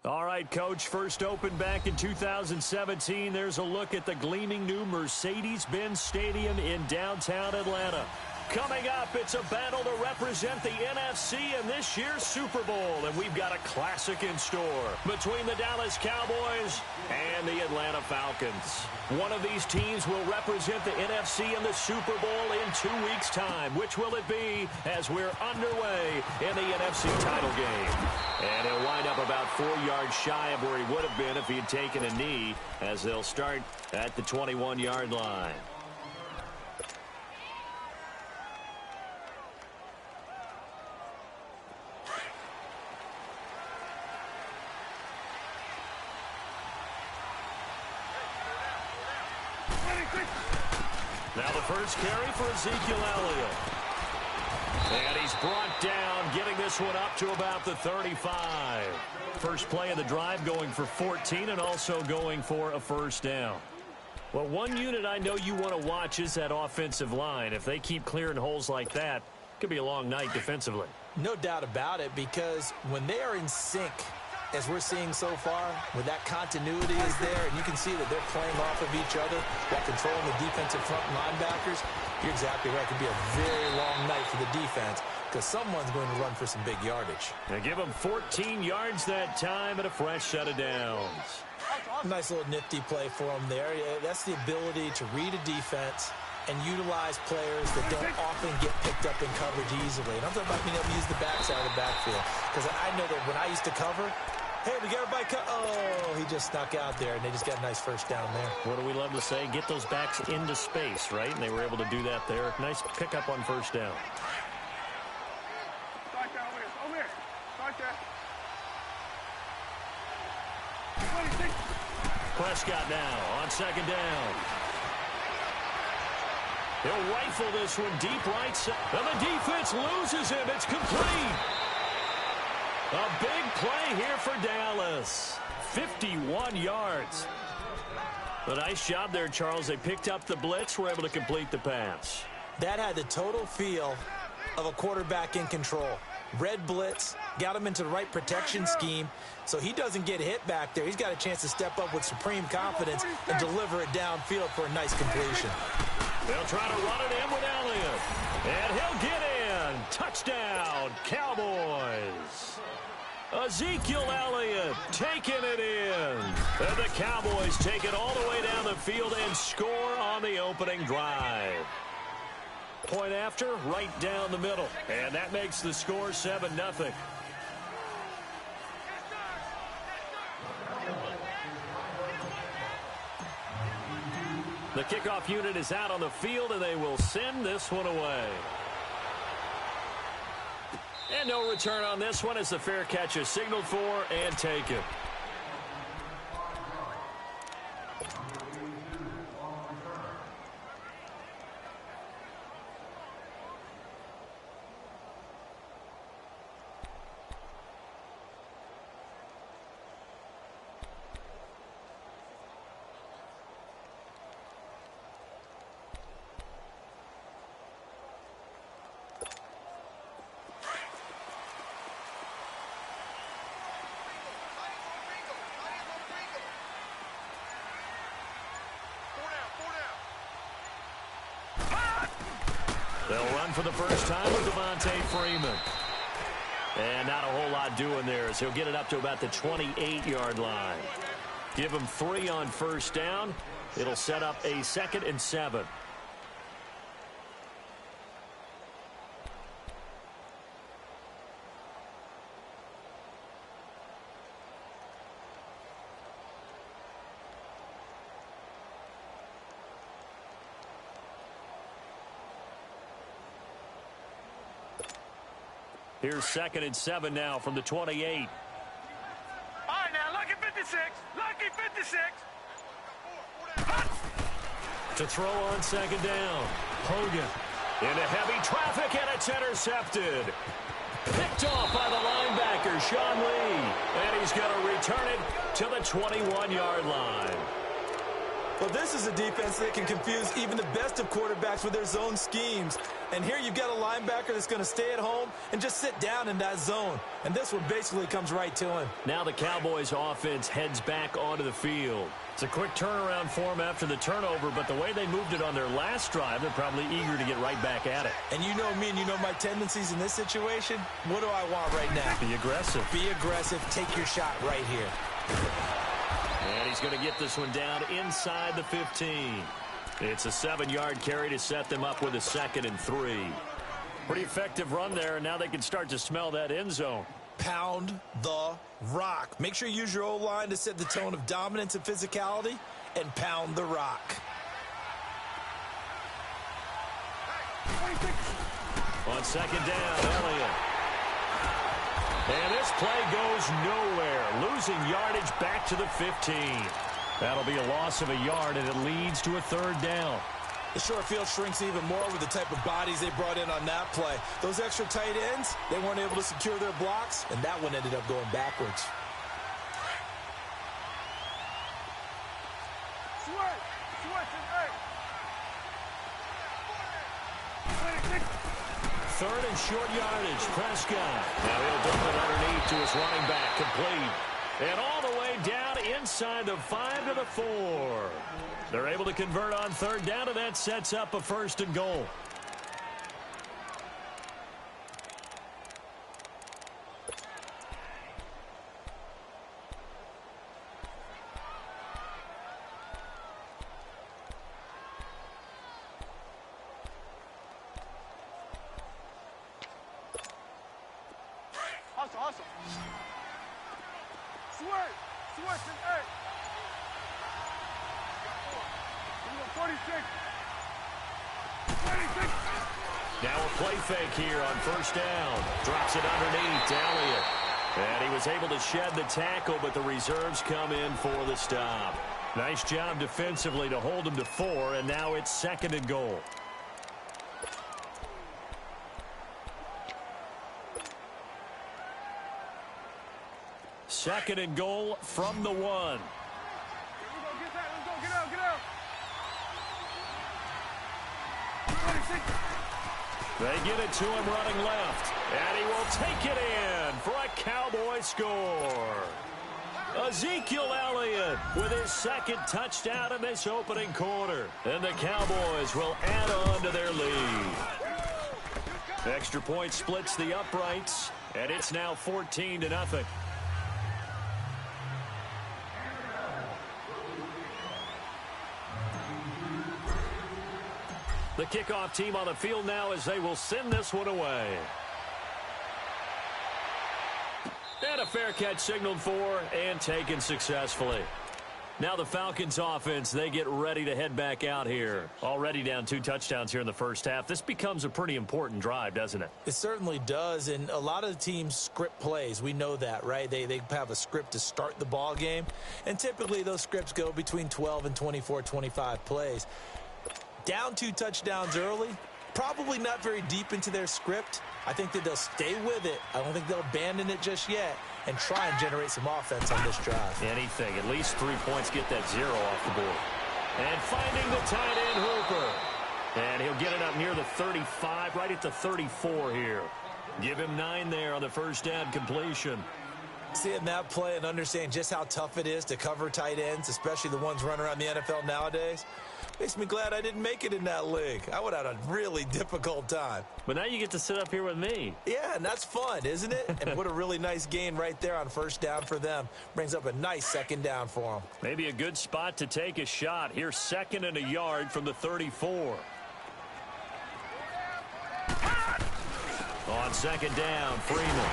All right, Coach, first opened back in 2017. There's a look at the gleaming new Mercedes-Benz Stadium in downtown Atlanta. Coming up, it's a battle to represent the NFC in this year's Super Bowl, and we've got a classic in store between the Dallas Cowboys and the Atlanta Falcons. One of these teams will represent the NFC in the Super Bowl in 2 weeks' time. Which will it be as we're underway in the NFC title game? And he'll wind up about 4 yards shy of where he would have been if he had taken a knee, as they'll start at the 21-yard line. Now the first carry for Ezekiel Elliott. And he's brought down, getting this one up to about the 35. First play of the drive, going for 14 and also going for a first down. Well, one unit I know you want to watch is that offensive line. If they keep clearing holes like that, it could be a long night defensively. No doubt about it, because when they are in sync, as we're seeing so far, when that continuity is there, and you can see that they're playing off of each other while controlling the defensive front linebackers, you're exactly right. It could be a very long night for the defense because someone's going to run for some big yardage. They give them 14 yards that time and a fresh set of downs. Nice little nifty play for them there. That's the ability to read a defense and utilize players that don't often get picked up in coverage easily. And I'm talking about being able to use the backside of the backfield. Because I know that when I used to cover, hey, we got everybody oh, he just snuck out there, and they just got a nice first down there. What do we love to say? Get those backs into space, right? And they were able to do that there. Nice pickup on first down. Start down over here. Start there. Prescott now on second down. He'll rifle this one deep right side. And the defense loses him. It's complete. A big play here for Dallas. 51 yards. A nice job there, Charles. They picked up the blitz, were able to complete the pass. That had the total feel of a quarterback in control. Red blitz, got him into the right protection scheme, so he doesn't get hit back there. He's got a chance to step up with supreme confidence and deliver it downfield for a nice completion. They'll try to run it in with Elliott. And he'll get in. Touchdown, Cowboys. Ezekiel Elliott taking it in. And the Cowboys take it all the way down the field and score on the opening drive. Point after, right down the middle. And that makes the score 7-0. The kickoff unit is out on the field, and they will send this one away. And no return on this one as the fair catch is signaled for and taken. They'll run for the first time with Devontae Freeman. And not a whole lot doing there as he'll get it up to about the 28-yard line. Give him 3 on first down. It'll set up a 2nd and 7. Here's 2nd and 7 now from the 28. All right, now, lucky 56. Lucky 56. To throw on second down. Hogan into heavy traffic, and it's intercepted. Picked off by the linebacker, Sean Lee. And he's going to return it to the 21-yard line. Well, this is a defense that can confuse even the best of quarterbacks with their zone schemes. And here you've got a linebacker that's going to stay at home and just sit down in that zone. And this one basically comes right to him. Now the Cowboys offense heads back onto the field. It's a quick turnaround for them after the turnover, but the way they moved it on their last drive, they're probably eager to get right back at it. And you know me and you know my tendencies in this situation. What do I want right now? Be aggressive. Be aggressive. Take your shot right here. And he's going to get this one down inside the 15. It's a 7-yard carry to set them up with a 2nd and 3. Pretty effective run there, and now they can start to smell that end zone. Pound the rock. Make sure you use your O-line to set the tone of dominance and physicality, and pound the rock. On 2nd down, Elliott. And this play goes nowhere, losing yardage back to the 15. That'll be a loss of a yard, and it leads to a 3rd down. The short field shrinks even more with the type of bodies they brought in on that play. Those extra tight ends, they weren't able to secure their blocks, and that one ended up going backwards. Third and short yardage, Prescott. Now he'll dump it underneath to his running back, complete. And all the way down inside the 5 to the 4. They're able to convert on 3rd down, and that sets up a 1st and goal. Hustle. Switch and 8. 46. Now a play fake here on 1st down. Drops it underneath to Elliott. And he was able to shed the tackle, but the reserves come in for the stop. Nice job defensively to hold him to 4, and now it's 2nd and goal. Second and goal from the 1. Let's go, get out. 26. They get it to him running left. And he will take it in for a Cowboy score. Ezekiel Elliott with his 2nd touchdown in this opening quarter. And the Cowboys will add on to their lead. Extra point splits the uprights. And it's now 14-0. The kickoff team on the field now as they will send this one away. And a fair catch signaled for and taken successfully. Now the Falcons offense, they get ready to head back out here. Already down 2 touchdowns here in the first half. This becomes a pretty important drive, doesn't it? It certainly does, and a lot of the teams script plays. We know that, right? They have a script to start the ball game, and typically those scripts go between 12 and 24, 25 plays. Down 2 touchdowns early, probably not very deep into their script. I think that they'll stay with it. I don't think they'll abandon it just yet and try and generate some offense on this drive. Anything. At least 3 points, get that 0 off the board. And finding the tight end, Hooper. And he'll get it up near the 35, right at the 34 here. Give him 9 there on the 1st down completion. Seeing that play and understanding just how tough it is to cover tight ends, especially the ones running around the NFL nowadays, makes me glad I didn't make it in that league. I would have had a really difficult time. But now you get to sit up here with me. Yeah, and that's fun, isn't it? And what a really nice gain right there on 1st down for them. Brings up a nice 2nd down for them. Maybe a good spot to take a shot. Here's 2nd and a yard from the 34. On 2nd down, Freeman.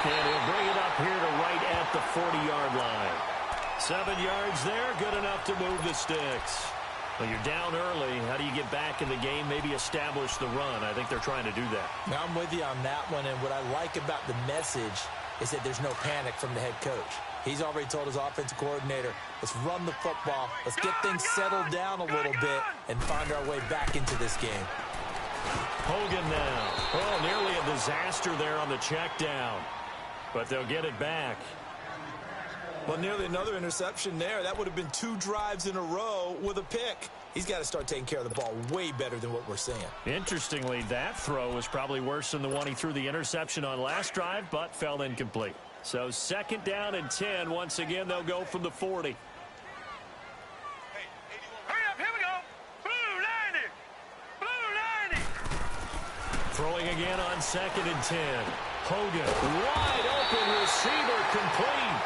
And he'll bring it up here to right at the 40-yard line. 7 yards there, good enough to move the sticks. Well, you're down early. How do you get back in the game, maybe establish the run? I think they're trying to do that. Now, I'm with you on that one, and what I like about the message is that there's no panic from the head coach. He's already told his offensive coordinator, let's run the football, let's get things settled down a little bit and find our way back into this game. Hogan now. Oh, nearly a disaster there on the check down. But they'll get it back. Well, nearly another interception there. That would have been 2 drives in a row with a pick. He's got to start taking care of the ball way better than what we're seeing. Interestingly, that throw was probably worse than the one he threw the interception on last drive, but fell incomplete. So 2nd down and 10. Once again, they'll go from the 40. Hurry up, here we go. Blue 90. Blue 90. Throwing again on 2nd and 10. Hogan, wide open receiver, complete.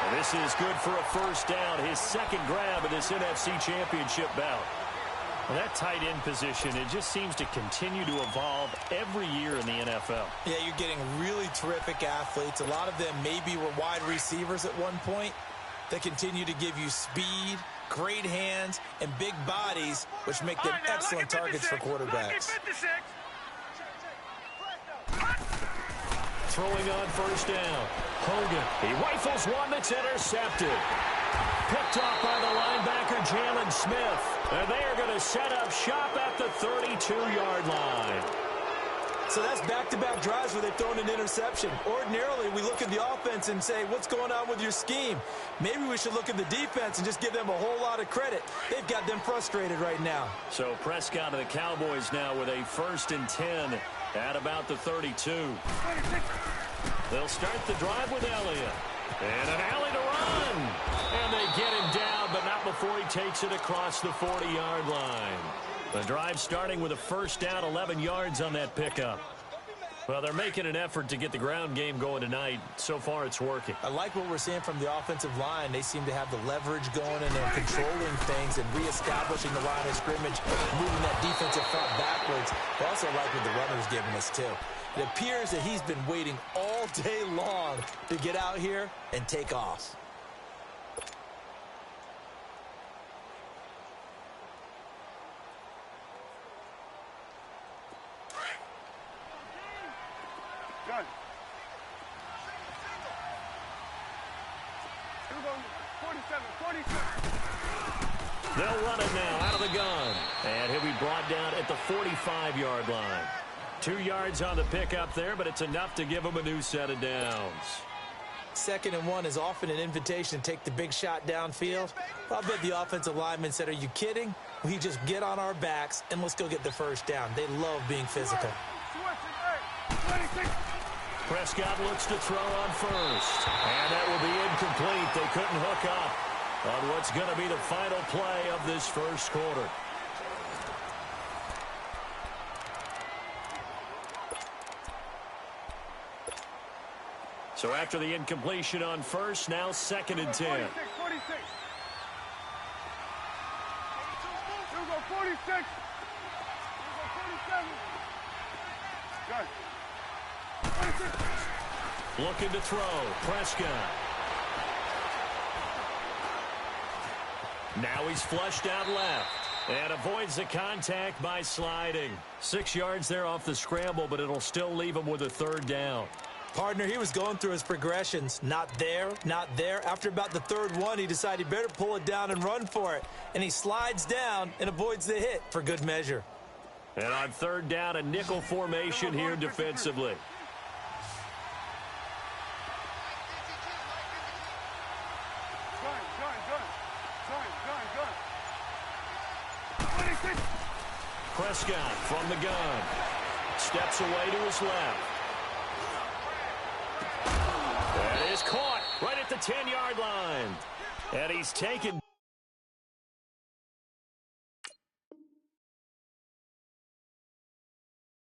And this is good for a first down, his 2nd grab of this NFC Championship bout. Well, that tight end position, it just seems to continue to evolve every year in the NFL. Yeah, you're getting really terrific athletes. A lot of them maybe were wide receivers at one point. They continue to give you speed, great hands, and big bodies, which make them excellent targets for quarterbacks. Throwing on first down. Hogan, he rifles one that's intercepted. Picked off by the linebacker, Jalen Smith. And they are going to set up shop at the 32-yard line. So that's back-to-back drives where they've thrown an interception. Ordinarily, we look at the offense and say, what's going on with your scheme? Maybe we should look at the defense and just give them a whole lot of credit. They've got them frustrated right now. So Prescott and the Cowboys now with a 1st and 10 at about the 32. They'll start the drive with Elliott. And an alley to run. And they get him down, but not before he takes it across the 40-yard line. The drive starting with a first down, 11 yards on that pickup. Well, they're making an effort to get the ground game going tonight. So far, it's working. I like what we're seeing from the offensive line. They seem to have the leverage going, and they're controlling things and reestablishing the line of scrimmage, moving that defensive front backwards. I also like what the runner's giving us, too. It appears that he's been waiting all day long to get out here and take off. Good. Here we go. 47. They'll run it now out of the gun. And he'll be brought down at the 45-yard line. 2 yards on the pickup there, but it's enough to give them a new set of downs. 2nd and 1 is often an invitation to take the big shot downfield. I'll bet the offensive lineman said, are you kidding? We just get on our backs and let's go get the first down. They love being physical. Prescott looks to throw on first. And that will be incomplete. They couldn't hook up on what's going to be the final play of this first quarter. So after the incompletion on first, now 2nd and 10. 46. Here we go, 46. Here we go, 47. Good. 46. Looking to throw. Prescott. Now he's flushed out left. And avoids the contact by sliding. 6 yards there off the scramble, but it'll still leave him with a 3rd down. Partner, he was going through his progressions. Not there, not there. After about the 3rd one, he decided he better pull it down and run for it. And he slides down and avoids the hit for good measure. And on 3rd down, a nickel formation here defensively. Prescott from the gun. Steps away to his left. That is caught right at the 10-yard line. And he's taken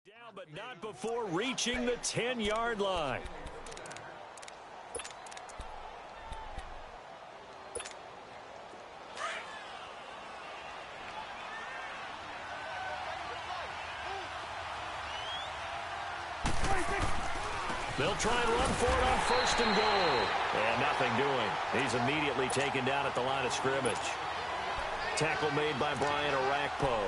down, but not before reaching the 10-yard line. They'll try and run for it on 1st and goal. And nothing doing. He's immediately taken down at the line of scrimmage. Tackle made by Brian Orakpo.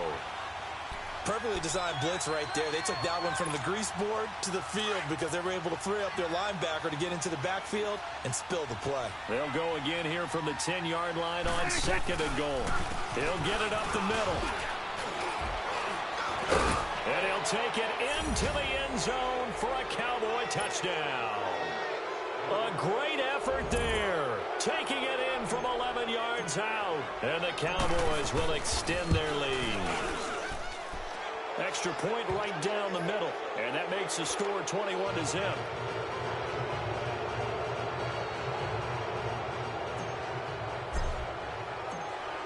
Perfectly designed blitz right there. They took that one from the grease board to the field because they were able to free up their linebacker to get into the backfield and spill the play. They'll go again here from the 10-yard line on 2nd and goal. He'll get it up the middle. And he'll take it into the end zone for a Cowboy touchdown. A great effort there. Taking it in from 11 yards out. And the Cowboys will extend their lead. Extra point right down the middle. And that makes the score 21-0.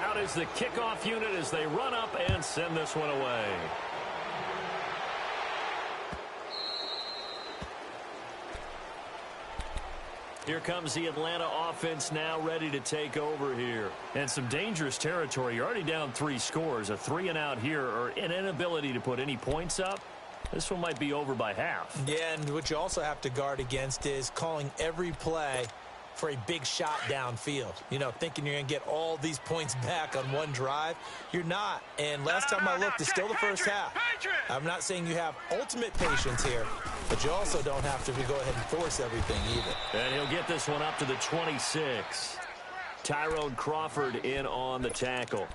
Out is the kickoff unit as they run up and send this one away. Here comes the Atlanta offense now ready to take over here. And some dangerous territory. You're already down 3 scores. A 3-and-out here or an inability to put any points up. This one might be over by half. Yeah, and what you also have to guard against is calling every play for a big shot downfield. You know, thinking you're going to get all these points back on one drive. You're not. And last time I looked, it's still the first half. I'm not saying you have ultimate patience here, but you also don't have to go ahead and force everything either. And he'll get this one up to the 26. Tyrone Crawford in on the tackle.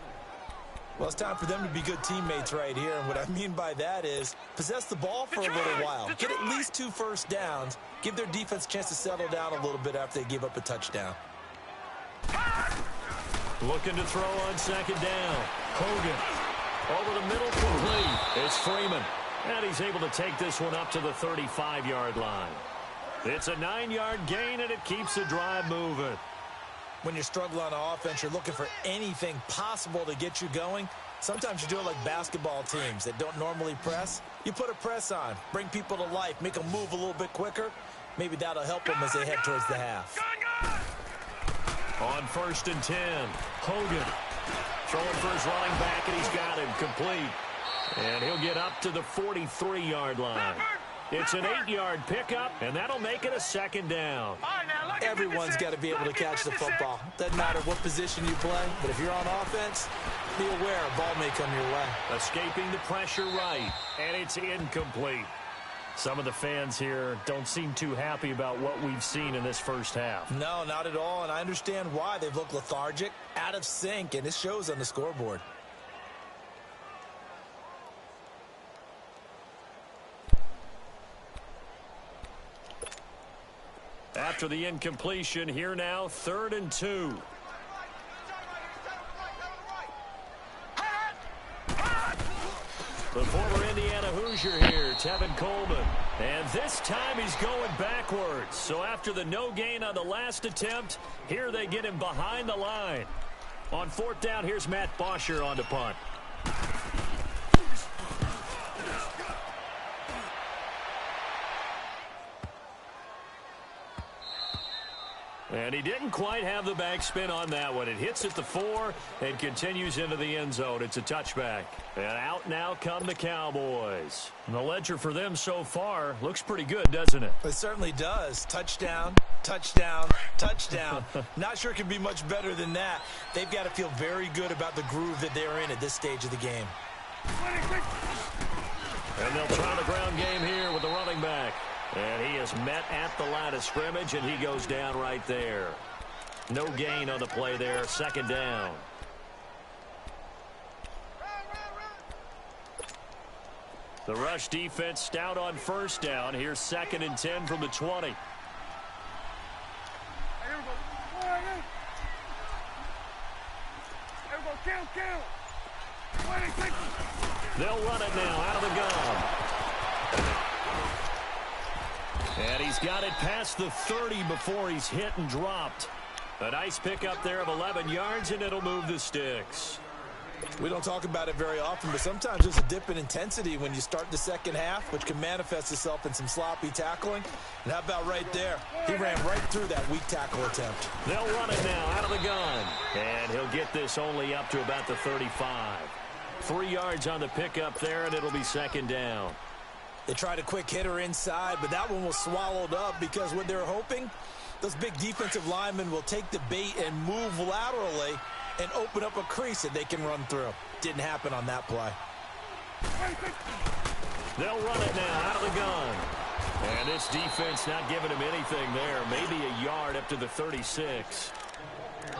Well, it's time for them to be good teammates right here. And what I mean by that is possess the ball for a little while. Get at least 2 first downs. Give their defense a chance to settle down a little bit after they give up a touchdown. Looking to throw on second down. Hogan over the middle, complete. It's Freeman. And he's able to take this one up to the 35-yard line. It's a 9-yard gain, and it keeps the drive moving. When you're struggling on offense, you're looking for anything possible to get you going. Sometimes you do it like basketball teams that don't normally press. You put a press on, bring people to life, make them move a little bit quicker. Maybe that'll help them as they head towards the half. On 1st and 10, Hogan throwing for his running back, and he's got him complete. And he'll get up to the 43-yard line. It's an 8-yard pickup, and that'll make it a 2nd down. Everyone's got to be able to catch the football. Doesn't matter what position you play, but if you're on offense, be aware a ball may come your way. Escaping the pressure right, and it's incomplete. Some of the fans here don't seem too happy about what we've seen in this first half. No, not at all, and I understand why. They've looked lethargic, out of sync, and it shows on the scoreboard. After the incompletion, here now, 3rd and 2. The former Indiana Hoosier here, Tevin Coleman. And this time he's going backwards. So after the no gain on the last attempt, here they get him behind the line. On 4th down, here's Matt Bosher on the punt. And he didn't quite have the backspin on that one. It hits at the 4 and continues into the end zone. It's a touchback. And out now come the Cowboys. And the ledger for them so far looks pretty good, doesn't it? It certainly does. Touchdown, touchdown, touchdown. Not sure it can be much better than that. They've got to feel very good about the groove that they're in at this stage of the game. And they'll try the ground game here with the running back. And he is met at the line of scrimmage, and he goes down right there. No gain on the play there, 2nd down. The rush defense stout on 1st down. Here's 2nd and 10 from the 20. They'll run it now out of the gun. And he's got it past the 30 before he's hit and dropped. A nice pickup there of 11 yards, and it'll move the sticks. We don't talk about it very often, but sometimes there's a dip in intensity when you start the second half, which can manifest itself in some sloppy tackling. And how about right there? He ran right through that weak tackle attempt. They'll run it now out of the gun. And he'll get this only up to about the 35. 3 yards on the pickup there, and it'll be 2nd down. They tried a quick hitter inside, but that one was swallowed up because what they're hoping, those big defensive linemen will take the bait and move laterally and open up a crease that they can run through. Didn't happen on that play. They'll run it now out of the gun. And this defense not giving him anything there. Maybe a yard up to the 36.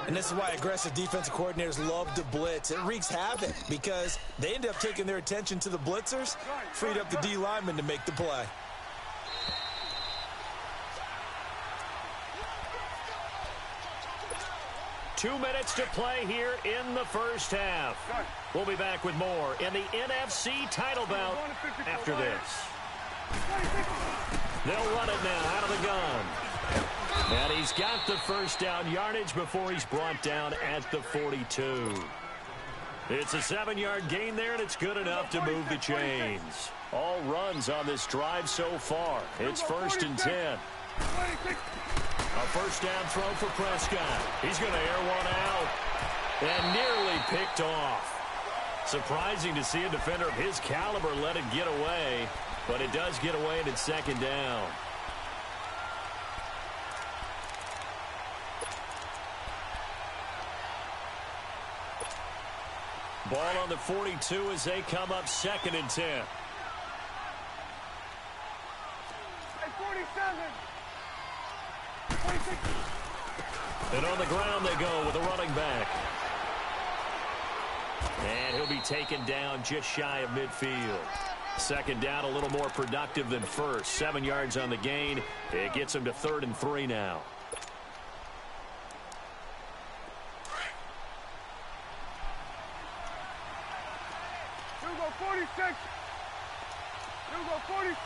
And this is why aggressive defensive coordinators love to blitz. It wreaks havoc because they end up taking their attention to the blitzers, freed up the D lineman to make the play. 2 minutes to play here in the first half. We'll be back with more in the NFC title bout after this. They'll run it now out of the gun. And he's got the first down yardage before he's brought down at the 42. It's a 7-yard gain there, and it's good enough to move the chains. All runs on this drive so far. It's 1st and 10. A first down throw for Prescott. He's going to air one out. And nearly picked off. Surprising to see a defender of his caliber let it get away. But it does get away, and it's 2nd down. Ball on the 42 as they come up 2nd and 10. And on the ground they go with a running back. And he'll be taken down just shy of midfield. 2nd down, a little more productive than first. 7 yards on the gain. It gets him to 3rd and 3 now. Hugo 46. Hugo 46.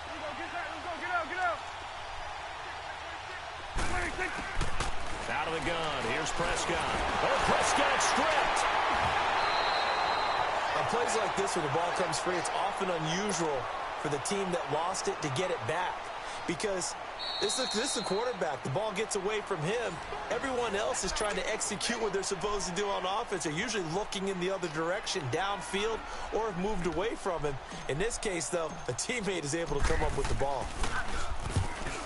Hugo, get that. Hugo, get out, get out. 26. Out of the gun. Here's Prescott. Oh, Prescott stripped. On plays like this where the ball comes free, it's often unusual for the team that lost it to get it back. Because this is a quarterback. The ball gets away from him. Everyone else is trying to execute what they're supposed to do on offense. They're usually looking in the other direction, downfield, or have moved away from him. In this case, though, a teammate is able to come up with the ball.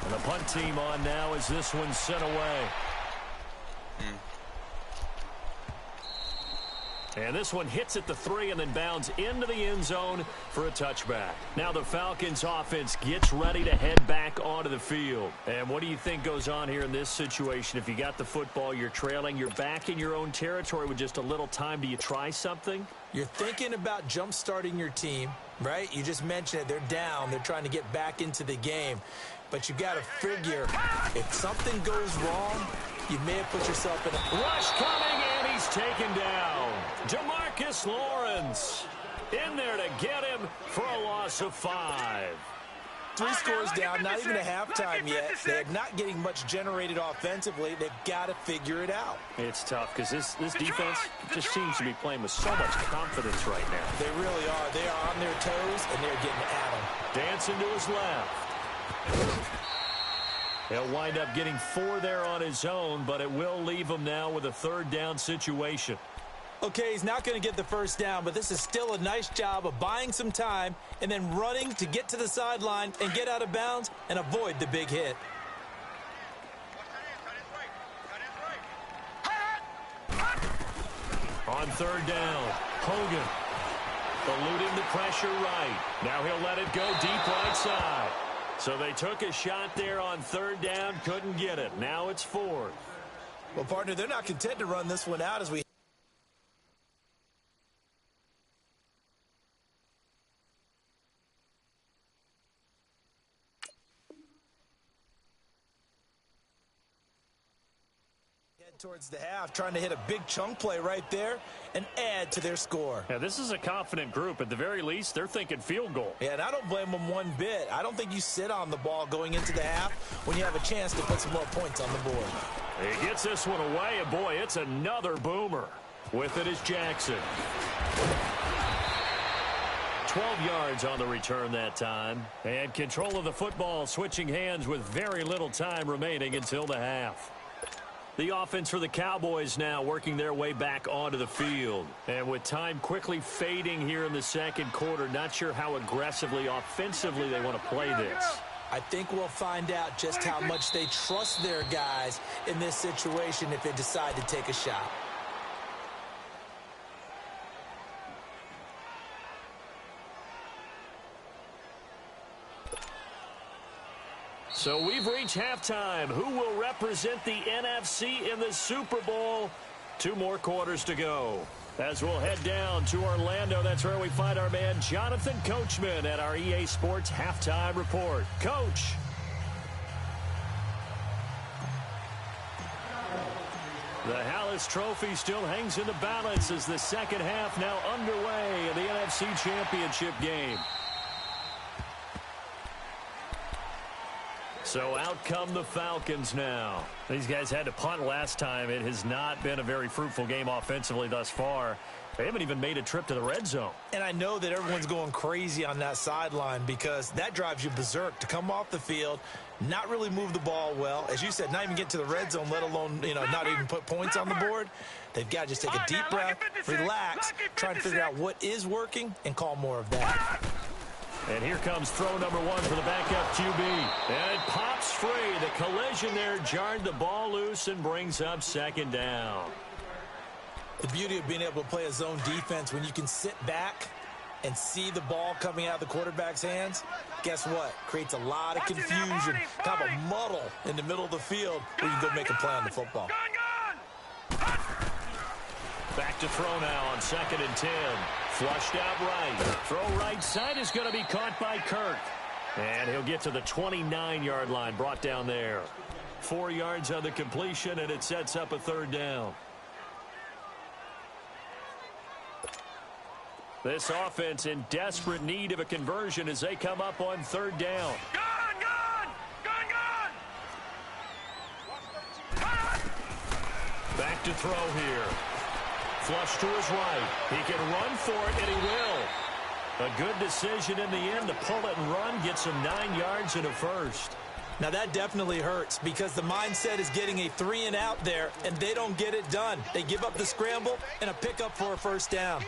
And the punt team on now as this one's sent away. And this one hits at the 3 and then bounds into the end zone for a touchback. Now the Falcons offense gets ready to head back onto the field. And what do you think goes on here in this situation? If you got the football, you're trailing, you're back in your own territory with just a little time. Do you try something? You're thinking about jump-starting your team, right? You just mentioned it. They're down. They're trying to get back into the game. But you got to figure if something goes wrong, you may have put yourself in a... Rush coming, and he's taken down. Demarcus Lawrence in there to get him for a loss of 5. 3 scores down, not even a halftime yet. They're not getting much generated offensively. They've got to figure it out. It's tough because this defense just seems to be playing with so much confidence right now. They really are. They are on their toes, and they're getting at him. Dancing to his left. He'll wind up getting 4 there on his own, but it will leave him now with a 3rd down situation. Okay, he's not going to get the first down, but this is still a nice job of buying some time and then running to get to the sideline and get out of bounds and avoid the big hit. On 3rd down, Hogan eluding the pressure right. Now he'll let it go deep right side. So they took a shot there on 3rd down, couldn't get it. Now it's 4th. Well, partner, they're not content to run this one out as we... towards the half, trying to hit a big chunk play right there and add to their score. Yeah, this is a confident group. At the very least, they're thinking field goal. Yeah, and I don't blame them one bit. I don't think you sit on the ball going into the half when you have a chance to put some more points on the board. He gets this one away, and boy, it's another boomer. With it is Jackson. 12 yards on the return that time. And control of the football switching hands with very little time remaining until the half. The offense for the Cowboys now working their way back onto the field. And with time quickly fading here in the 2nd quarter, not sure how aggressively, offensively they want to play this. I think we'll find out just how much they trust their guys in this situation if they decide to take a shot. So we've reached halftime. Who will represent the NFC in the Super Bowl? 2 more quarters to go. As we'll head down to Orlando, that's where we find our man Jonathan Coachman at our EA Sports Halftime Report. Coach. The Hallis Trophy still hangs in the balance as the second half now underway in the NFC Championship game. So out come the Falcons now. These guys had to punt last time. It has not been a very fruitful game offensively thus far. They haven't even made a trip to the red zone. And I know that everyone's going crazy on that sideline because that drives you berserk to come off the field, not really move the ball well. As you said, not even get to the red zone, let alone, not even put points on the board. They've got to just take a deep breath, relax, try and figure out what is working, and call more of that. And here comes throw number one for the backup QB. And it pops free. The collision there jarred the ball loose and brings up second down. The beauty of being able to play a zone defense when you can sit back and see the ball coming out of the quarterback's hands, guess what? Creates a lot of confusion, kind of a muddle in the middle of the field where you can go make a play on the football. Back to throw now on 2nd and 10. Flushed out right. Throw right side is going to be caught by Kirk. And he'll get to the 29-yard line, brought down there. 4 yards on the completion, and it sets up a third down. This offense in desperate need of a conversion as they come up on third down. Back to throw here. Flush to his right. He can run for it, and he will. A good decision in the end to pull it and run, get some 9 yards and a first. Now that definitely hurts because the mindset is getting a 3-and-out there, and they don't get it done. They give up the scramble and a pickup for a first down.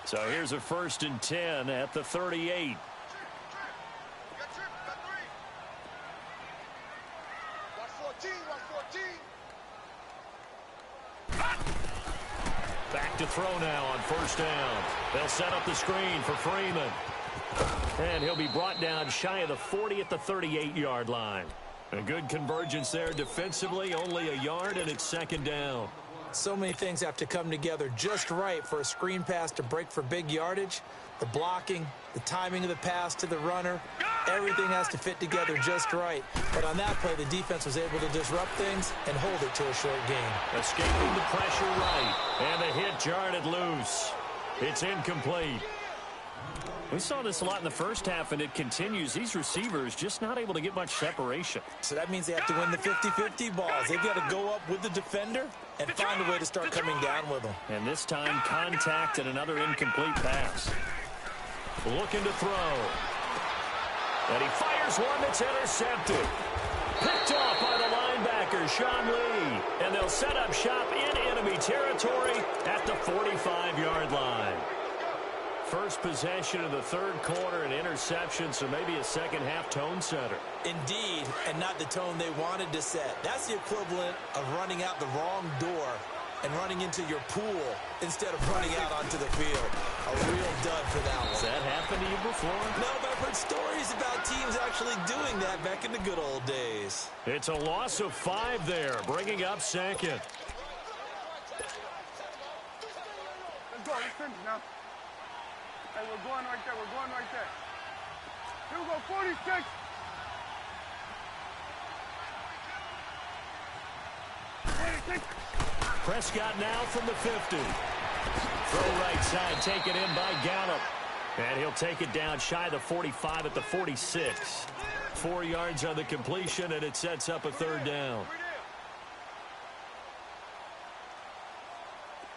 So here's a 1st and 10 at the 38. Back to throw now on 1st down. They'll set up the screen for Freeman. And he'll be brought down shy of the 40 at the 38-yard line. A good convergence there defensively, only a yard, and it's 2nd down. So many things have to come together just right for a screen pass to break for big yardage. The blocking, the timing of the pass to the runner, everything has to fit together just right. But on that play, the defense was able to disrupt things and hold it to a short gain. Escaping the pressure right, and the hit jarred it loose. It's incomplete. We saw this a lot in the first half, and it continues. These receivers just not able to get much separation. So that means they have to win the 50-50 balls. They've got to go up with the defender and find a way to start coming down with them. And this time, contact and another incomplete pass. Looking to throw. And he fires one that's intercepted. Picked off by the linebacker, Sean Lee. And they'll set up shop in enemy territory at the 45-yard line. First possession of the third quarter, an interception, so maybe a second-half tone setter. Indeed, and not the tone they wanted to set. That's the equivalent of running out the wrong door and running into your pool instead of running out onto the field. A real dud for that one. Has that happened to you before? No, but I've heard stories about teams actually doing that back in the good old days. It's a loss of 5 there, bringing up 2nd. Let's go. Let's finish now. Hey, we're going right there. We're going right there. Here we go, 46. Prescott now from the 50. Throw right side, taken in by Gallup. And he'll take it down shy of the 45 at the 46. 4 yards on the completion, and it sets up a third down.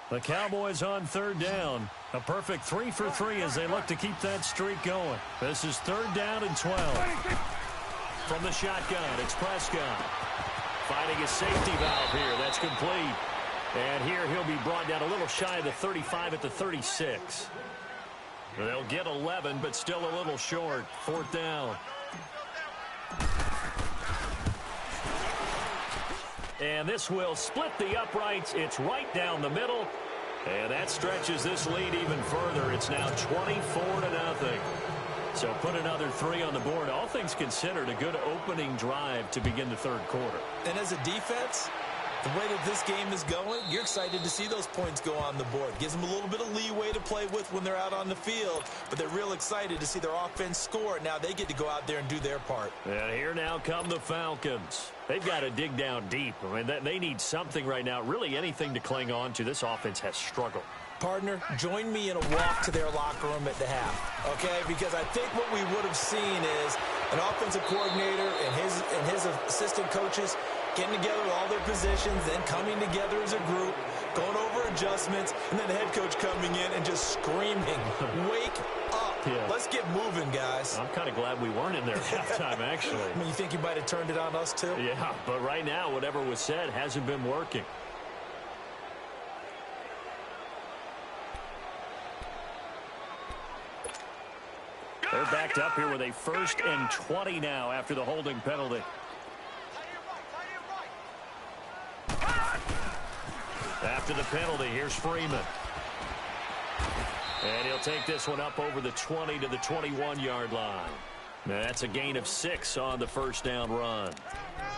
The Cowboys on third down. A perfect 3 for 3 as they look to keep that streak going. This is 3rd down and 12. From the shotgun, it's Prescott. Finding a safety valve here. That's complete. And here he'll be brought down a little shy of the 35 at the 36. They'll get 11, but still a little short. 4th down. And this will split the uprights. It's right down the middle. And that stretches this lead even further. It's now 24-0. So put another 3 on the board. All things considered, a good opening drive to begin the third quarter. And as a defense, The way that this game is going, you're excited to see those points go on the board. Gives them a little bit of leeway to play with when they're out on the field, but they're real excited to see their offense score. Now they get to go out there and do their part. And here now come the Falcons. They've got to dig down deep. I mean, they need something right now, really anything to cling on to. This offense has struggled. Partner, join me in a walk to their locker room at the half, okay? Because I think what we would have seen is an offensive coordinator and his assistant coaches getting together with all their positions, then coming together as a group, going over adjustments, and then the head coach coming in and just screaming, wake up. Yeah. Let's get moving, guys. I'm kind of glad we weren't in there at halftime, actually. I mean, you think you might have turned it on us, too? Yeah, but right now, whatever was said hasn't been working. They're backed up here with a 1st and 20 now after the holding penalty. After the penalty, here's Freeman. And he'll take this one up over the 20 to the 21-yard line. Now, that's a gain of 6 on the first down run.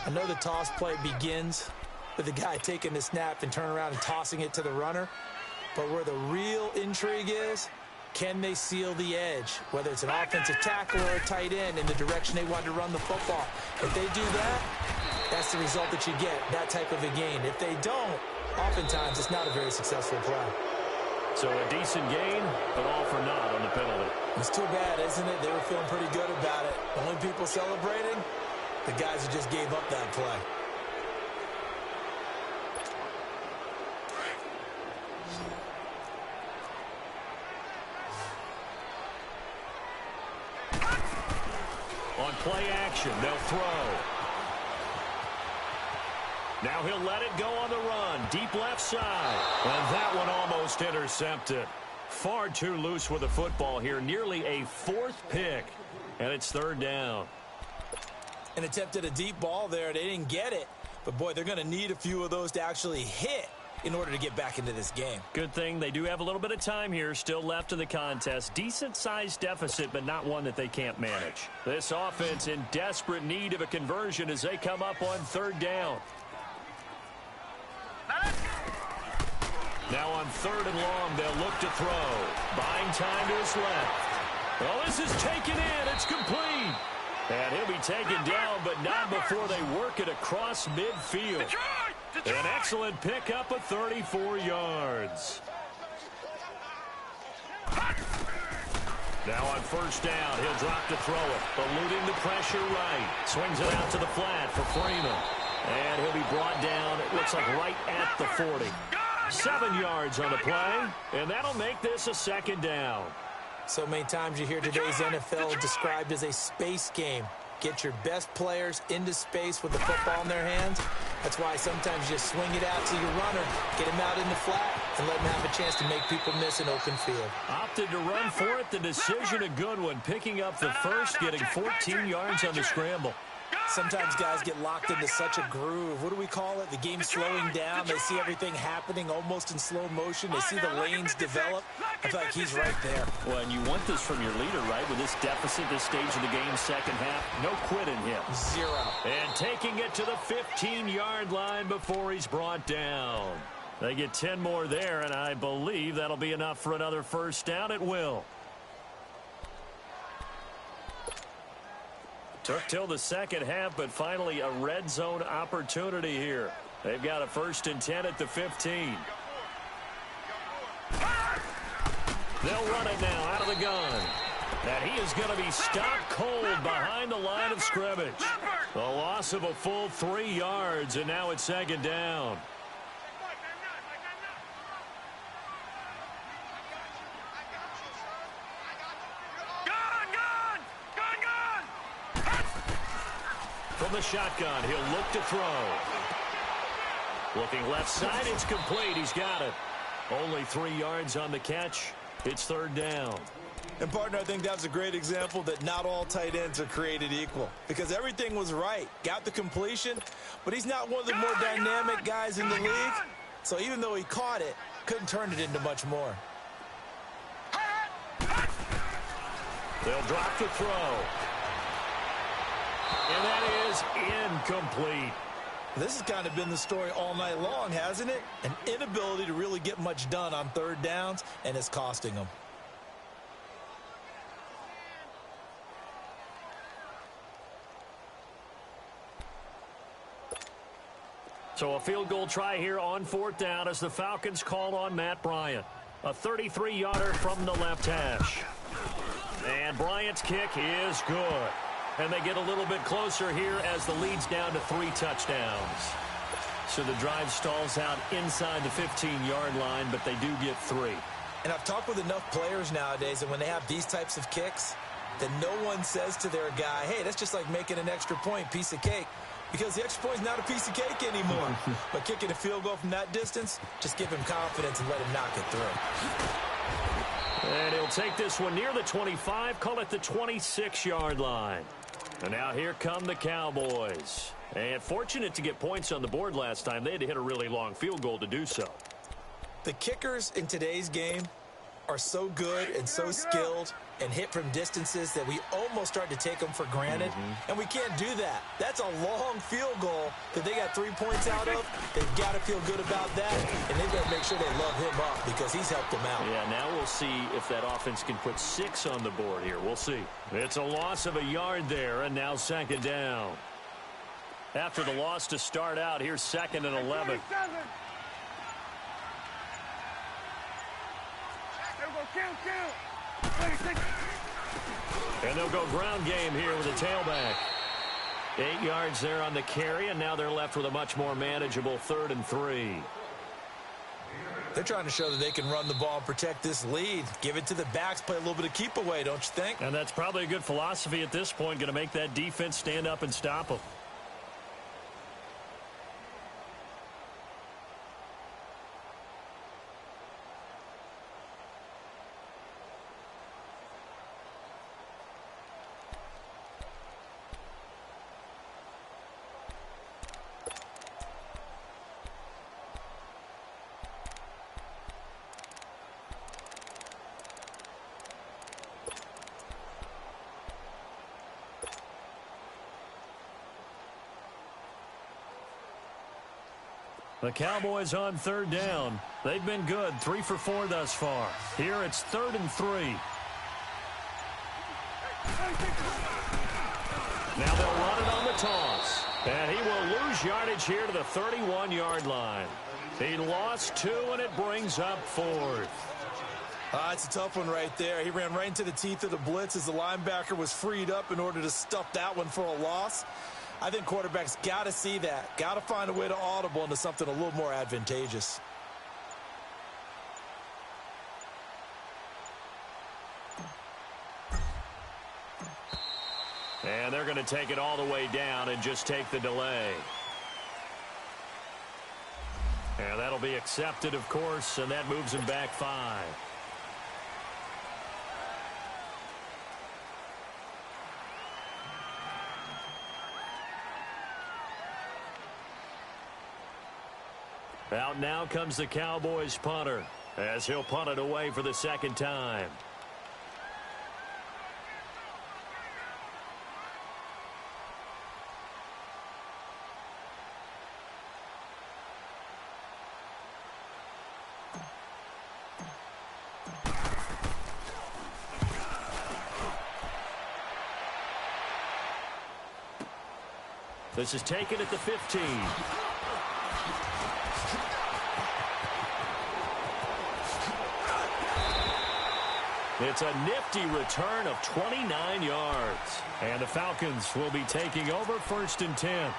I know the toss play begins with the guy taking the snap and turning around and tossing it to the runner. But where the real intrigue is, can they seal the edge, whether it's an offensive tackle or a tight end, in the direction they want to run the football? If they do that, that's the result that you get, that type of a gain. If they don't, oftentimes it's not a very successful play. So a decent gain, but all for naught on the penalty. It's too bad, isn't it? They were feeling pretty good about it. Only people celebrating, the guys who just gave up that play. On play action, they'll throw. Now he'll let it go on the run. Deep left side. And that one almost intercepted. Far too loose with the football here. Nearly a 4th pick. And it's 3rd down. And attempted a deep ball there. They didn't get it. But, boy, they're going to need a few of those to actually hit in order to get back into this game. Good thing they do have a little bit of time here still left in the contest. Decent-sized deficit, but not one that they can't manage. This offense in desperate need of a conversion as they come up on 3rd down. Now on 3rd and long, they'll look to throw. Buying time to his left. Well, this is taken in. It's complete. And he'll be taken down, but not before they work it across midfield. An excellent pickup of 34 yards. Now on 1st down, he'll drop to throw it. Eluding the pressure right. Swings it out to the flat for Freeman. And he'll be brought down, it looks like right at the 40. 7 yards on the play, and that'll make this a 2nd down. So many times you hear today's NFL described as a space game. Get your best players into space with the football in their hands. That's why sometimes you swing it out to your runner, get him out in the flat, and let him have a chance to make people miss an open field. Opted to run for it. The decision a good one. Picking up the first, getting 14 yards on the scramble. Sometimes guys get locked into such a groove. What do we call it? The game's slowing down. They see everything happening almost in slow motion. They see the lanes develop. I feel like he's right there. Well, and you want this from your leader, right? With this deficit, this stage of the game, 2nd half, no quit in him. 0. And taking it to the 15-yard line before he's brought down. They get 10 more there, and I believe that'll be enough for another 1st down. It will. Took till the 2nd half, but finally a red zone opportunity here. They've got a 1st and 10 at the 15. They'll run it now out of the gun. And he is going to be stopped cold behind the line of scrimmage. The loss of a full 3 yards, and now it's 2nd down. From the shotgun, he'll look to throw. Looking left side, it's complete. He's got it. Only 3 yards on the catch. It's 3rd down. And, partner, I think that was a great example that not all tight ends are created equal. Because everything was right. Got the completion, but he's not one of the more dynamic guys in the league. So even though he caught it, couldn't turn it into much more. They'll drop to throw. And that is incomplete. This has kind of been the story all night long, hasn't it? An inability to really get much done on third downs, and it's costing them. So a field goal try here on fourth down as the Falcons call on Matt Bryant. A 33-yarder from the left hash. And Bryant's kick is good. And they get a little bit closer here as the lead's down to 3 touchdowns. So the drive stalls out inside the 15-yard line, but they do get 3. And I've talked with enough players nowadays that when they have these types of kicks, that no one says to their guy, hey, that's just like making an extra point, piece of cake. Because the extra point is not a piece of cake anymore. But kicking a field goal from that distance, just give him confidence and let him knock it through. And he'll take this one near the 25, call it the 26-yard line. And now here come the Cowboys. And fortunate to get points on the board last time. They had to hit a really long field goal to do so. The kickers in today's game are so good and so skilled and hit from distances that we almost start to take them for granted. And we can't do that. That's a long field goal that they got 3 points out of. They've got to feel good about that, and they've got to make sure they love him up because he's helped them out. Yeah, now we'll see if that offense can put 6 on the board here. We'll see. It's a loss of a yard there, and now second down. After the loss to start out, here's 2nd and 11. And they'll go ground game here with a tailback. 8 yards there on the carry, and now they're left with a much more manageable 3rd and 3. They're trying to show that they can run the ball and protect this lead. Give it to the backs, play a little bit of keep away, don't you think? And that's probably a good philosophy at this point, going to make that defense stand up and stop them. The Cowboys on 3rd down. They've been good, 3 for 4 thus far. Here it's 3rd and 3. Now they'll run it on the toss. And he will lose yardage here to the 31-yard line. He lost 2, and it brings up 4th. It's a tough one right there. He ran right into the teeth of the blitz as the linebacker was freed up in order to stuff that one for a loss. I think quarterbacks got to see that. Got to find a way to audible into something a little more advantageous. And they're going to take it all the way down and just take the delay. And that'll be accepted, of course, and that moves him back 5. Out now comes the Cowboys punter as he'll punt it away for the 2nd time. This is taken at the 15. It's a nifty return of 29 yards. And the Falcons will be taking over 1st and 10.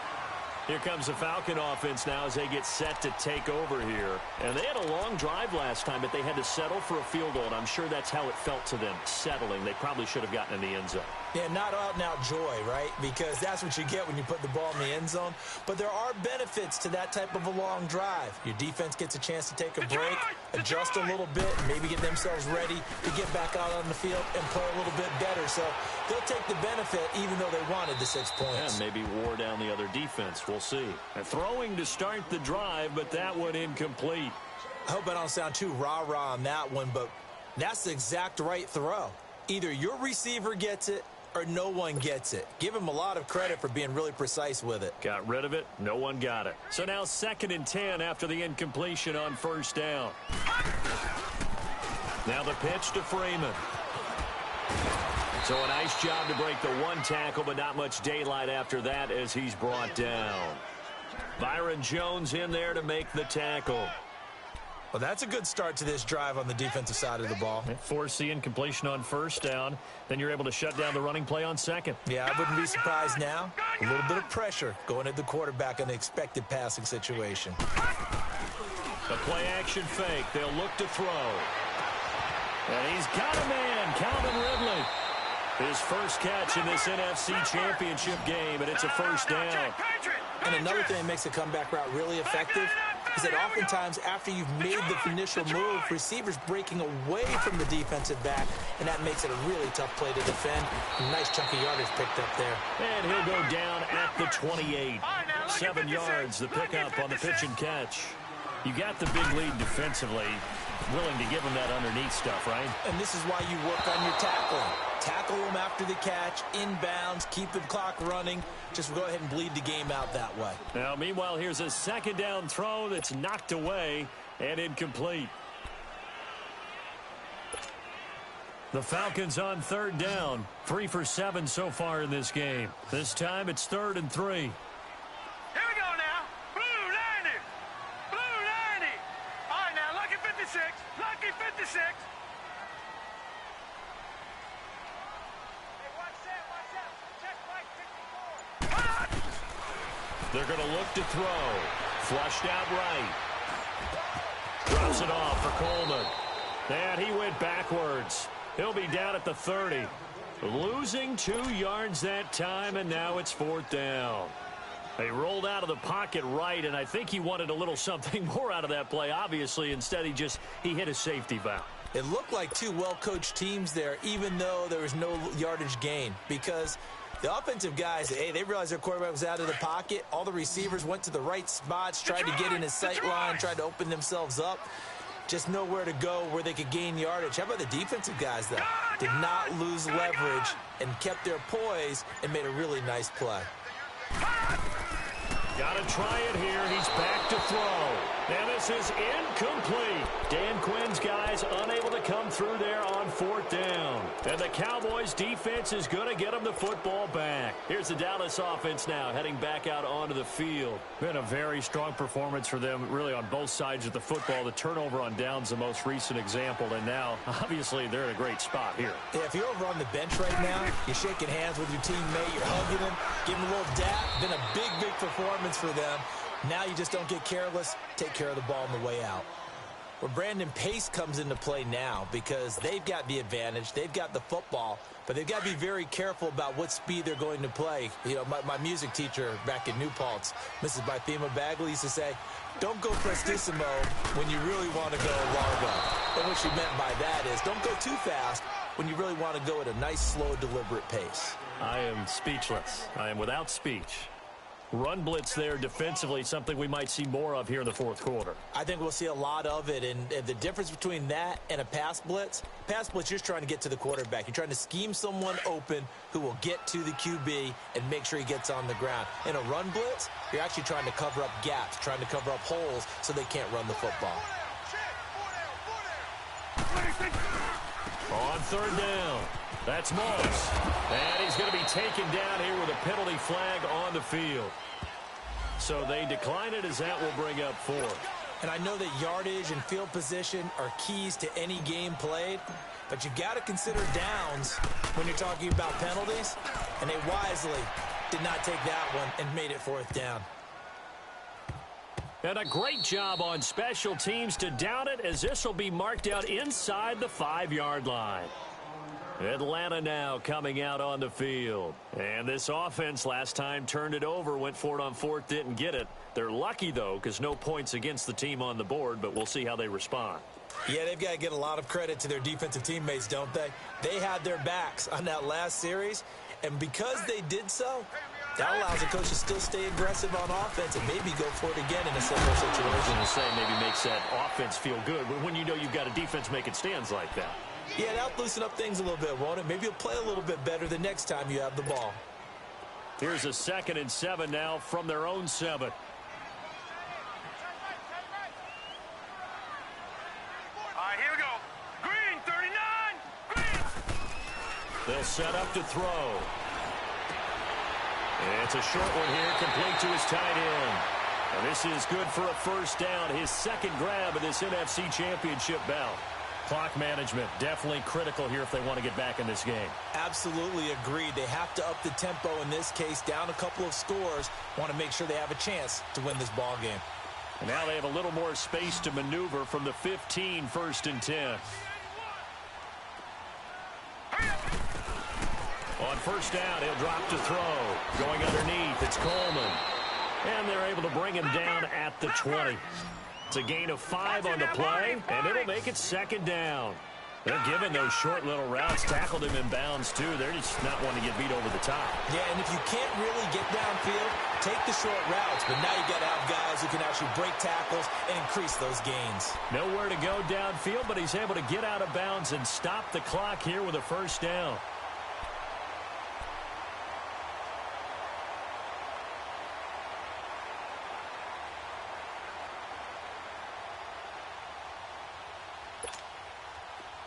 Here comes the Falcon offense now as they get set to take over here. And they had a long drive last time, but they had to settle for a field goal, and I'm sure that's how it felt to them, settling. They probably should have gotten in the end zone. Yeah, not out-and-out joy, right? Because that's what you get when you put the ball in the end zone. But there are benefits to that type of a long drive. Your defense gets a chance to take a break, adjust a little bit, maybe get themselves ready to get back out on the field and play a little bit better. So they'll take the benefit even though they wanted the 6 points. Yeah, maybe wore down the other defense. We'll see. And throwing to start the drive, but that one incomplete. I hope I don't sound too rah-rah on that one, but that's the exact right throw. Either your receiver gets it or no one gets it. Give him a lot of credit for being really precise with it. Got rid of it. No one got it. So now 2nd and 10 after the incompletion on 1st down. Now the pitch to Freeman. So a nice job to break the 1 tackle, but not much daylight after that as he's brought down. Byron Jones in there to make the tackle. Well, that's a good start to this drive on the defensive side of the ball. Force the incompletion on 1st down. Then you're able to shut down the running play on 2nd. Yeah, I wouldn't be surprised now. A little bit of pressure going at the quarterback in an expected passing situation. The play-action fake. They'll look to throw. And he's got a man, Calvin Ridley. His first catch in this NFC Championship game, and it's a 1st down. And another thing that makes the comeback route really effective is that oftentimes after you've made the initial move, receivers breaking away from the defensive back, and that makes it a really tough play to defend. A nice chunk of yardage picked up there. And he'll go down at the 28. 7 yards, the pickup on the pitch and catch. You got the big lead defensively. Willing to give him that underneath stuff, right? And this is why you work on your tackling. Tackle them after the catch, inbounds, keep the clock running. Just go ahead and bleed the game out that way. Now, meanwhile, here's a 2nd down throw that's knocked away and incomplete. The Falcons on 3rd down. 3 for 7 so far in this game. This time it's 3rd and 3. Here we go now. Blue 90. Blue 90. All right, now, lucky 56. Lucky 56. Hey, watch that, watch that. Check right 54. They're going to look to throw. Flushed out right. Drops it off for Coleman. And he went backwards. He'll be down at the 30. Losing 2 yards that time, and now it's 4th down. They rolled out of the pocket right, and I think he wanted a little something more out of that play, obviously. Instead, he hit a safety valve. It looked like 2 well-coached teams there, even though there was no yardage gain, because the offensive guys, hey, they realized their quarterback was out of the pocket. All the receivers went to the right spots, tried to get in his sight line, tried to open themselves up. Just nowhere to go where they could gain yardage. How about the defensive guys, though? Did not lose leverage and kept their poise and made a really nice play. Got to try it here. He's back to throw. And this is incomplete. Dan Quinn's guys unable to come through there on 4th down. And the Cowboys defense is going to get them the football back. Here's the Dallas offense now heading back out onto the field. Been a very strong performance for them really on both sides of the football. The turnover on downs the most recent example. And now, obviously, they're in a great spot here. Yeah, if you're over on the bench right now, you're shaking hands with your teammate, you're hugging him, giving him a little dap. Been a big, big performance for them. Now you just don't get careless. Take care of the ball on the way out. Well, Brandon, pace comes into play now because they've got the advantage. They've got the football, but they've got to be very careful about what speed they're going to play. You know, my music teacher back in New Paltz, Mrs. Bythema Bagley, used to say, don't go prestissimo when you really want to go largo. And what she meant by that is don't go too fast when you really want to go at a nice, slow, deliberate pace. I am speechless. I am without speech. Run blitz there defensively, something we might see more of here in the 4th quarter. I think we'll see a lot of it, and the difference between that and a pass blitz, you're just trying to get to the quarterback. You're trying to scheme someone open who will get to the QB and make sure he gets on the ground. In a run blitz, you're actually trying to cover up gaps, trying to cover up holes so they can't run the football. On 3rd down, that's Moss. And he's going to be taken down here with a penalty flag on the field. So they decline it as that will bring up 4th. And I know that yardage and field position are keys to any game played, but you got to consider downs when you're talking about penalties. And they wisely did not take that one and made it 4th down. And a great job on special teams to down it as this will be marked out inside the 5-yard line. Atlanta now coming out on the field. And this offense last time turned it over, went for it on 4th, didn't get it. They're lucky, though, because no points against the team on the board, but we'll see how they respond. Yeah, they've got to get a lot of credit to their defensive teammates, don't they? They had their backs on that last series, and because they did so, that allows the coach to still stay aggressive on offense and maybe go for it again in a similar situation. I was going to say maybe makes that offense feel good when you know you've got a defense making stands like that. Yeah, that'll loosen up things a little bit, won't it? Maybe you'll play a little bit better the next time you have the ball. Here's a 2nd and 7 now from their own 7. All right, here we go. Green, 39. Green. They'll set up to throw. And it's a short one here, complete to his tight end. And this is good for a first down, his 2nd grab of this NFC Championship bout. Clock management definitely critical here if they want to get back in this game. Absolutely agreed. They have to up the tempo in this case, down a couple of scores. Want to make sure they have a chance to win this ball game. And now they have a little more space to maneuver from the 15, 1st and 10. On first down, he'll drop to throw. Going underneath, it's Coleman. And they're able to bring him down at the 20. It's a gain of 5 on the play, and it'll make it 2nd down. They're giving those short little routes. Tackled him in bounds, too. They're just not wanting to get beat over the top. Yeah, and if you can't really get downfield, take the short routes. But now you got to have guys who can actually break tackles and increase those gains. Nowhere to go downfield, but he's able to get out of bounds and stop the clock here with a first down.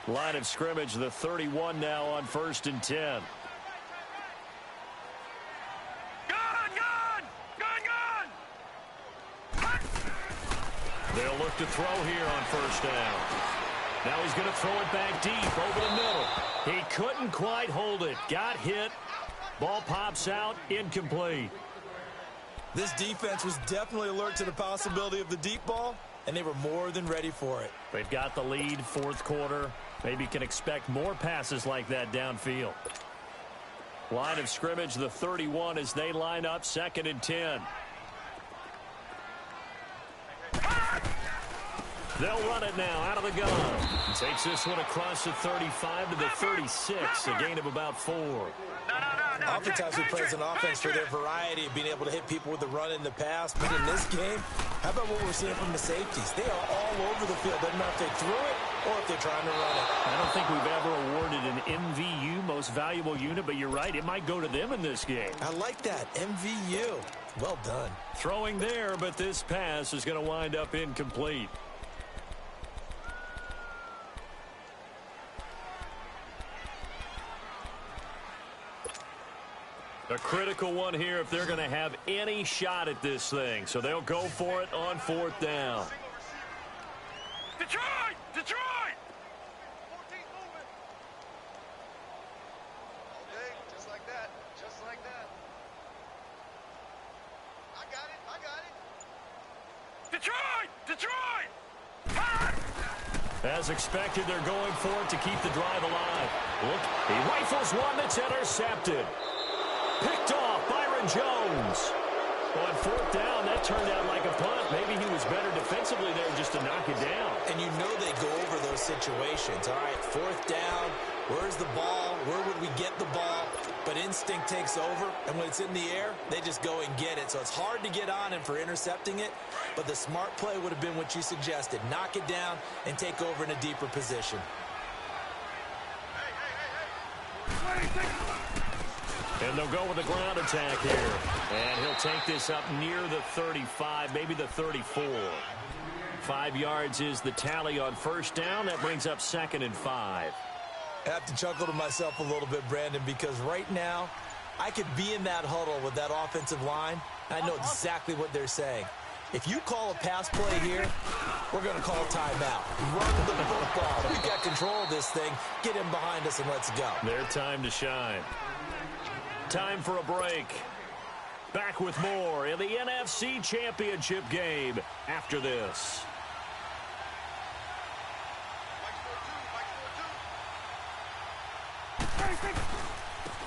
Line of scrimmage, the 31 now on 1st and 10. They'll look to throw here on first down. Now he's going to throw it back deep over the middle. He couldn't quite hold it. Got hit. Ball pops out, incomplete. This defense was definitely alert to the possibility of the deep ball, and they were more than ready for it. They've got the lead, 4th quarter. Maybe can expect more passes like that downfield. Line of scrimmage, the 31 as they line up 2nd and 10. They'll run it now out of the gun. Takes this one across the 35 to the 36, a gain of about 4. Oftentimes we praise an offense for their variety of being able to hit people with the run in the pass. But in this game, how about what we're seeing from the safeties? They are all over the field. Doesn't matter if they threw it or if they're trying to run it. I don't think we've ever awarded an MVU, most valuable unit, but you're right, it might go to them in this game. I like that, MVU. Well done. Throwing there, but this pass is going to wind up incomplete. A critical one here if they're going to have any shot at this thing. So they'll go for it on 4th down. Detroit! Detroit! Okay, just like that. Just like that. I got it. I got it. Detroit! Detroit! As expected, they're going for it to keep the drive alive. Look, he rifles one that's intercepted. Picked off Byron Jones. On 4th down, that turned out like a punt. Maybe he was better defensively there just to knock it down. And you know they go over those situations. All right, 4th down. Where's the ball? Where would we get the ball? But instinct takes over, and when it's in the air, they just go and get it. So it's hard to get on him for intercepting it, but the smart play would have been what you suggested. Knock it down and take over in a deeper position. And they'll go with the ground attack here. And he'll take this up near the 35, maybe the 34. 5 yards is the tally on first down. That brings up 2nd and 5. I have to chuckle to myself a little bit, Brandon, because right now I could be in that huddle with that offensive line, and I know exactly what they're saying. If you call a pass play here, we're going to call timeout. Run the football. We've got control of this thing. Get him behind us and let's go. Their time to shine. Time for a break. Back with more in the NFC Championship game after this.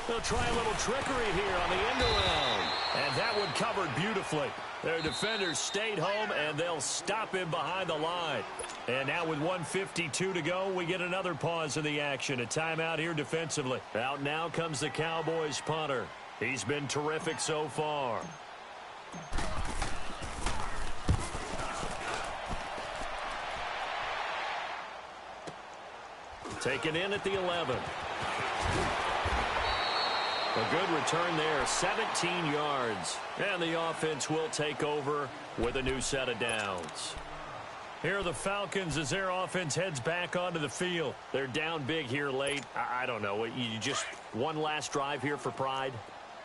They'll try a little trickery here on the end around. And that one covered beautifully. Their defenders stayed home, and they'll stop him behind the line. And now with 1:52 to go, we get another pause in the action. A timeout here defensively. Out now comes the Cowboys punter. He's been terrific so far. Taken in at the 11. A good return there, 17 yards. And the offense will take over with a new set of downs. Here are the Falcons as their offense heads back onto the field. They're down big here late. I don't know. You just one last drive here for pride?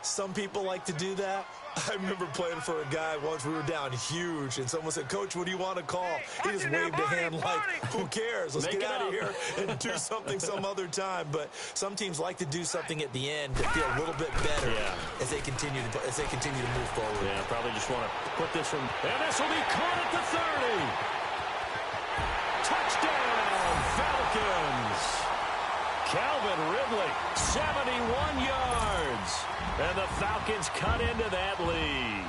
Some people like to do that. I remember playing for a guy once. We were down huge, and someone said, "Coach, what do you want to call?" He just waved a hand like, "Who cares? Let's get out of here and do something some other time." But some teams like to do something at the end to feel a little bit better as they continue to move forward. Yeah, probably just want to put this one, and this will be caught at the 30. Touchdown, Falcons. Calvin Ridley, 71 yards. And the Falcons cut into that lead.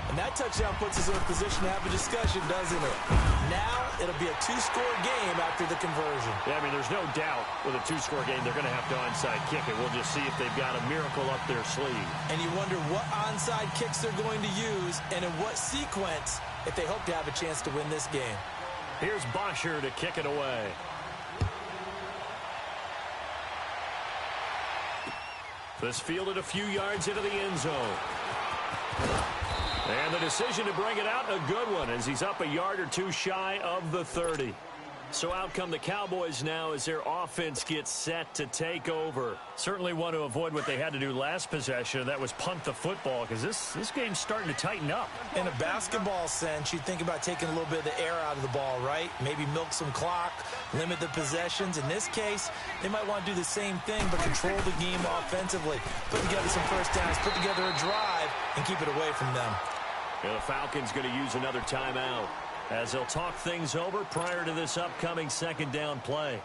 And that touchdown puts us in a position to have a discussion, doesn't it? Now it'll be a two-score game after the conversion. Yeah, I mean, there's no doubt with a two-score game they're going to have to onside kick it. We'll just see if they've got a miracle up their sleeve. And you wonder what onside kicks they're going to use and in what sequence if they hope to have a chance to win this game. Here's Bosher to kick it away. This fielded a few yards into the end zone. And the decision to bring it out, a good one, as he's up a yard or two shy of the 30. So out come the Cowboys now as their offense gets set to take over. Certainly want to avoid what they had to do last possession, that was punt the football, because this game's starting to tighten up. In a basketball sense, you'd think about taking a little bit of the air out of the ball, right? Maybe milk some clock, limit the possessions. In this case, they might want to do the same thing, but control the game offensively. Put together some first downs, put together a drive, and keep it away from them. Yeah, the Falcons going to use another timeout as they'll talk things over prior to this upcoming second down play.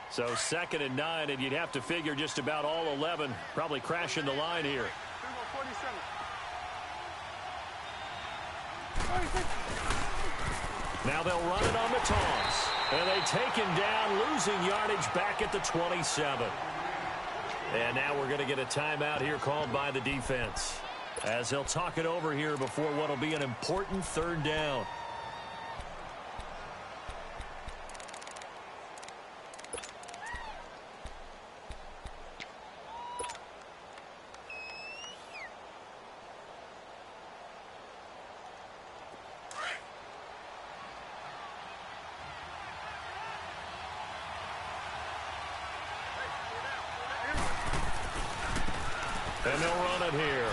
So 2nd and 9, and you'd have to figure just about all 11 probably crashing the line here. 47. Now they'll run it on the toss. And they take him down, losing yardage back at the 27. And now we're going to get a timeout here called by the defense, as they'll talk it over here before what will be an important 3rd down. And they'll run it here.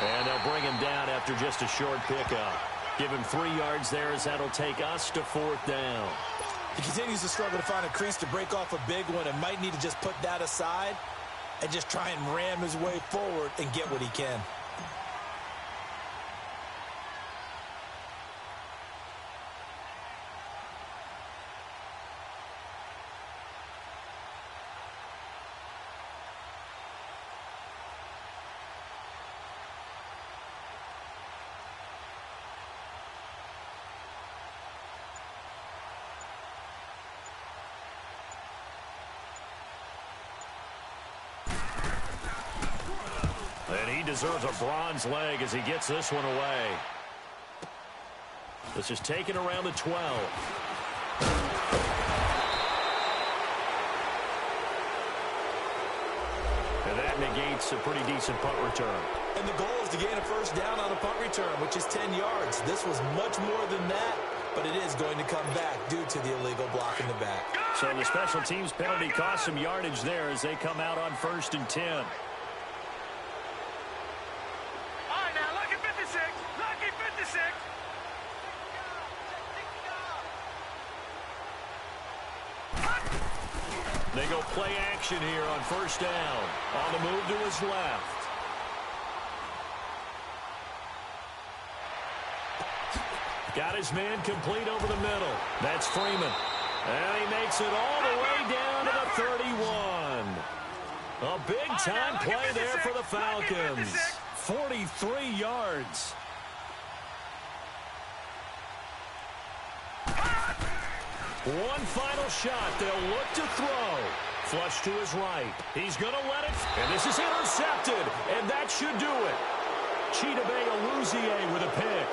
And they'll bring him down after just a short pickup. Give him 3 yards there as that'll take us to 4th down. He continues to struggle to find a crease to break off a big one and might need to just put that aside and just try and ram his way forward and get what he can. And he deserves a bronze leg as he gets this one away. This is taken around the 12. And that negates a pretty decent punt return. And the goal is to gain a first down on a punt return, which is 10 yards. This was much more than that, but it is going to come back due to the illegal block in the back. So the special teams penalty cost some yardage there as they come out on 1st and 10. They go play action here on 1st down. On the move to his left. Got his man complete over the middle. That's Freeman. And he makes it all the way down to the 31. A big-time play there for the Falcons. 43 yards. One final shot. They'll look to throw. Flush to his right. He's going to let it. And this is intercepted. And that should do it. Chidobe Awuzie with a pick.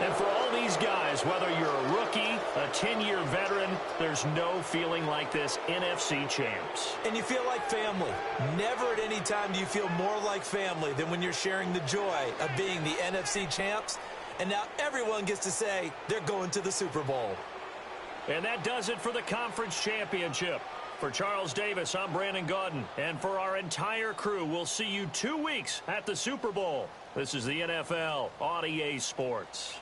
And for all these guys, whether you're a rookie, a 10-year veteran, there's no feeling like this NFC champs. And you feel like family. Never at any time do you feel more like family than when you're sharing the joy of being the NFC champs. And now everyone gets to say they're going to the Super Bowl. And that does it for the conference championship. For Charles Davis, I'm Brandon Gaudin. And for our entire crew, we'll see you 2 weeks at the Super Bowl. This is the NFL on EA Sports.